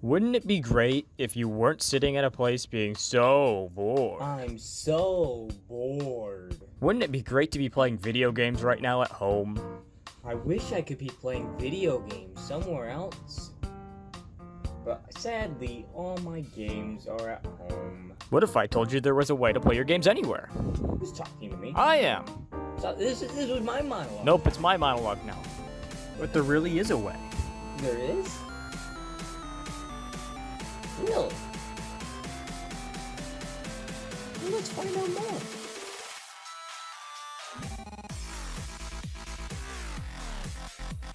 Wouldn't it be great if you weren't sitting at a place being so bored? I'm so bored. Wouldn't it be great to be playing video games right now at home? I wish I could be playing video games somewhere else. But sadly, all my games are at home. What if I told you there was a way to play your games anywhere? Who's talking to me? I am. So this was my monologue. Nope, it's my monologue now. But there really is a way. There is? Really? Well, let's find out more.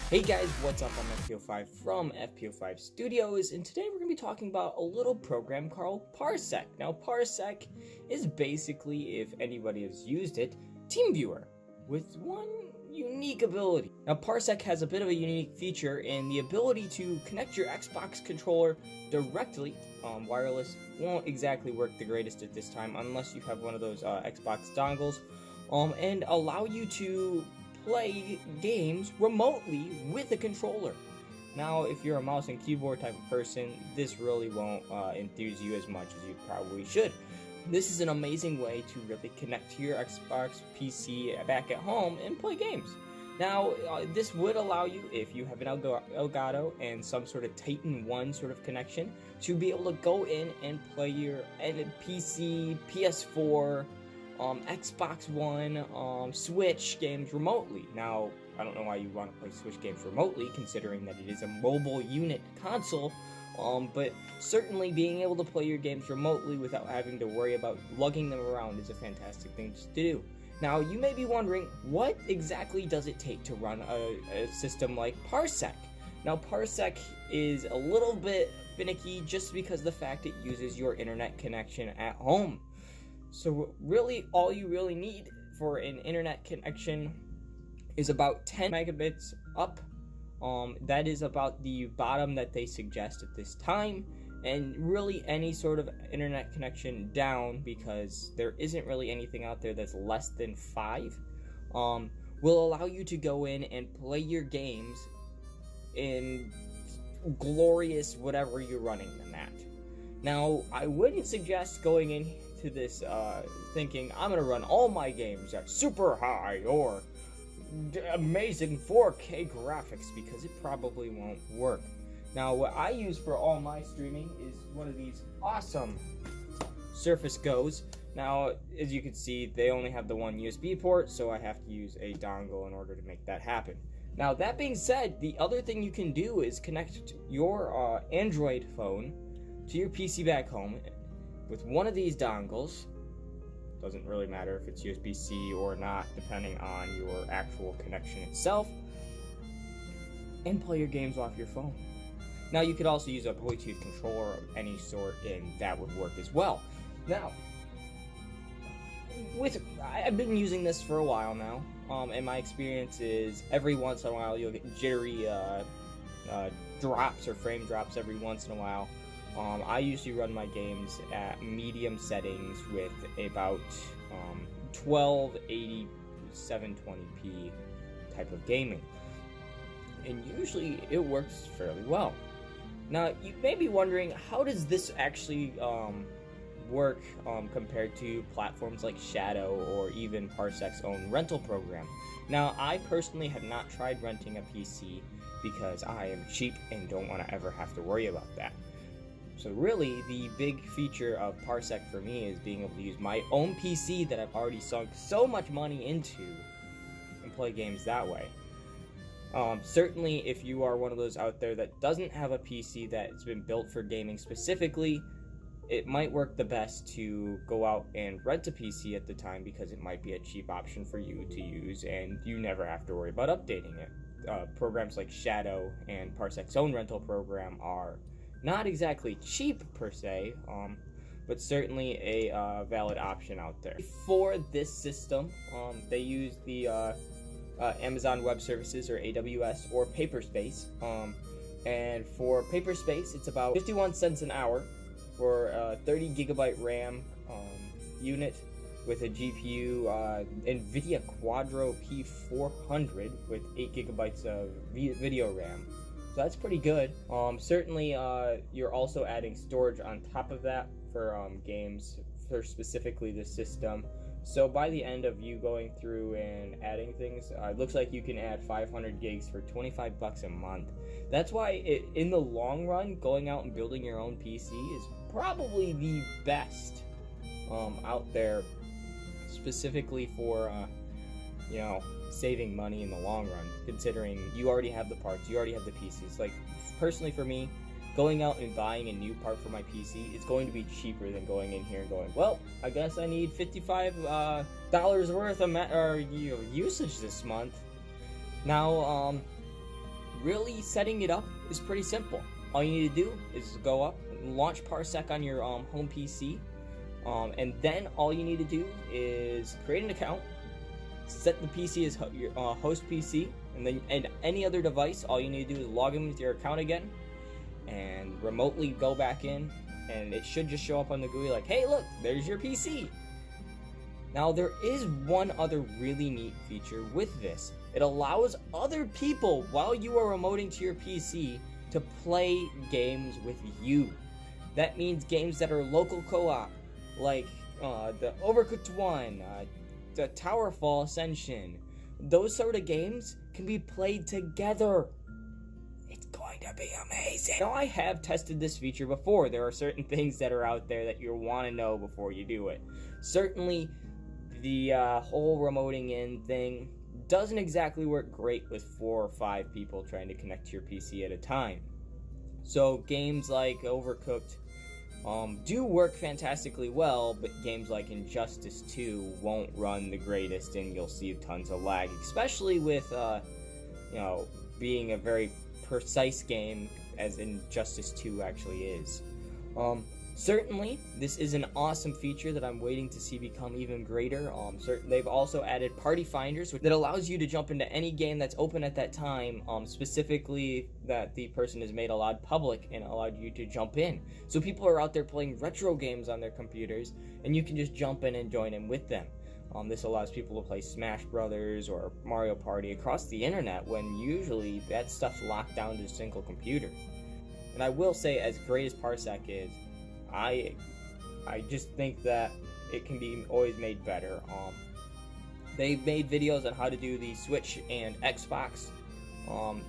Hey guys, what's up? I'm FPO5 from FPO5 Studios, and today we're going to be talking about a little program called Parsec. Now, Parsec is basically, if anybody has used it, TeamViewer, with one unique ability. Now, Parsec has a bit of a unique feature in the ability to connect your Xbox controller directly. Wireless won't exactly work the greatest at this time unless you have one of those Xbox dongles, and allow you to play games remotely with a controller. Now, if you're a mouse and keyboard type of person, this really won't enthuse you as much as you probably should. This is an amazing way to really connect to your Xbox PC back at home and play games. Now, this would allow you, if you have an Elgato and some sort of Titan 1 sort of connection, to be able to go in and play your PC, PS4, Xbox One, Switch games remotely. Now, I don't know why you want to play Switch games remotely, considering that it is a mobile unit console, but certainly being able to play your games remotely without having to worry about lugging them around is a fantastic thing to do. Now, you may be wondering, what exactly does it take to run a system like Parsec? Now, Parsec is a little bit finicky just because of the fact it uses your internet connection at home. So really, all you really need for an internet connection is about 10 megabits up. That is about the bottom that they suggest at this time, and really any sort of internet connection down, because there isn't really anything out there that's less than 5, will allow you to go in and play your games in glorious whatever you're running them at. Now, I wouldn't suggest going into this thinking I'm gonna run all my games at super high or amazing 4K graphics, because it probably won't work. Now, what I use for all my streaming is one of these awesome Surface Go's. Now, as you can see, they only have the one USB port, so I have to use a dongle in order to make that happen. Now, that being said, the other thing you can do is connect your Android phone to your PC back home with one of these dongles. Doesn't really matter if it's USB-C or not, depending on your actual connection itself, and play your games off your phone. Now, you could also use a Bluetooth controller of any sort, and that would work as well. Now, I've been using this for a while now, and my experience is every once in a while you'll get jittery drops or frame drops every once in a while. I usually run my games at medium settings with about 1280 720p type of gaming, and usually it works fairly well. Now, you may be wondering, how does this actually work compared to platforms like Shadow or even Parsec's own rental program? Now, I personally have not tried renting a PC because I am cheap and don't want to ever have to worry about that. So really, the big feature of Parsec for me is being able to use my own PC that I've already sunk so much money into and play games that way. Certainly, if you are one of those out there that doesn't have a PC that's been built for gaming specifically, it might work the best to go out and rent a PC at the time, because it might be a cheap option for you to use and you never have to worry about updating it. Programs like Shadow and Parsec's own rental program are not exactly cheap per se, but certainly a valid option out there. For this system, they use the Amazon Web Services, or AWS, or Paperspace, and for Paperspace it's about 51 cents an hour for a 30 gigabyte RAM unit with a GPU NVIDIA Quadro P400 with 8 gigabytes of video RAM. So that's pretty good. Certainly, you're also adding storage on top of that for games for specifically the system. So by the end of you going through and adding things, it looks like you can add 500 gigs for $25 a month. That's why in the long run, going out and building your own PC is probably the best out there, specifically for saving money in the long run, considering you already have the parts, you already have the pieces. Like, personally for me, going out and buying a new part for my PC is going to be cheaper than going in here and going, well, I guess I need $55 worth of usage this month. Now, really setting it up is pretty simple. All you need to do is go up, launch Parsec on your home PC, and then all you need to do is create an account, set the PC as your host PC, and any other device, all you need to do is log in with your account again, and remotely go back in, and it should just show up on the GUI like, hey, look, there's your PC. Now, there is one other really neat feature with this. It allows other people, while you are remoting to your PC, to play games with you. That means games that are local co-op, like the Overcooked 1, the Towerfall Ascension. Those sort of games can be played together. It's going to be amazing. Now, I have tested this feature before. There are certain things that are out there that you'll want to know before you do it. Certainly, the whole remoting in thing doesn't exactly work great with 4 or 5 people trying to connect to your PC at a time. So games like Overcooked do work fantastically well, but games like Injustice 2 won't run the greatest, and you'll see tons of lag, especially with being a very precise game as Injustice 2 actually is. Certainly, this is an awesome feature that I'm waiting to see become even greater. They've also added Party Finders, that allows you to jump into any game that's open at that time, specifically that the person has made allowed public and allowed you to jump in. So people are out there playing retro games on their computers, and you can just jump in and join in with them. This allows people to play Smash Brothers or Mario Party across the internet, when usually that stuff's locked down to a single computer. And I will say, as great as Parsec is, I just think that it can be always made better. They've made videos on how to do the Switch and Xbox.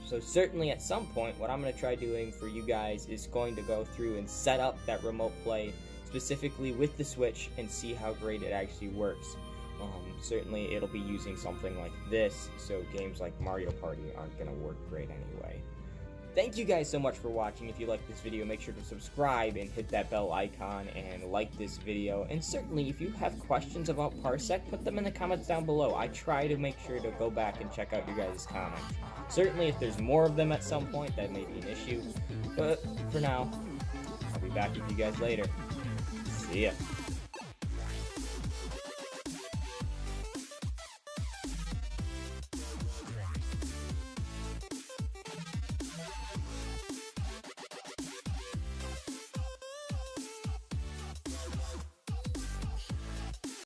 So certainly at some point, what I'm going to try doing for you guys is going to go through and set up that remote play specifically with the Switch and see how great it actually works. Certainly it'll be using something like this, so games like Mario Party aren't going to work great anyway. Thank you guys so much for watching. If you like this video, make sure to subscribe and hit that bell icon and like this video. And certainly, if you have questions about Parsec, put them in the comments down below. I try to make sure to go back and check out your guys' comments. Certainly, if there's more of them at some point, that may be an issue. But for now, I'll be back with you guys later. See ya.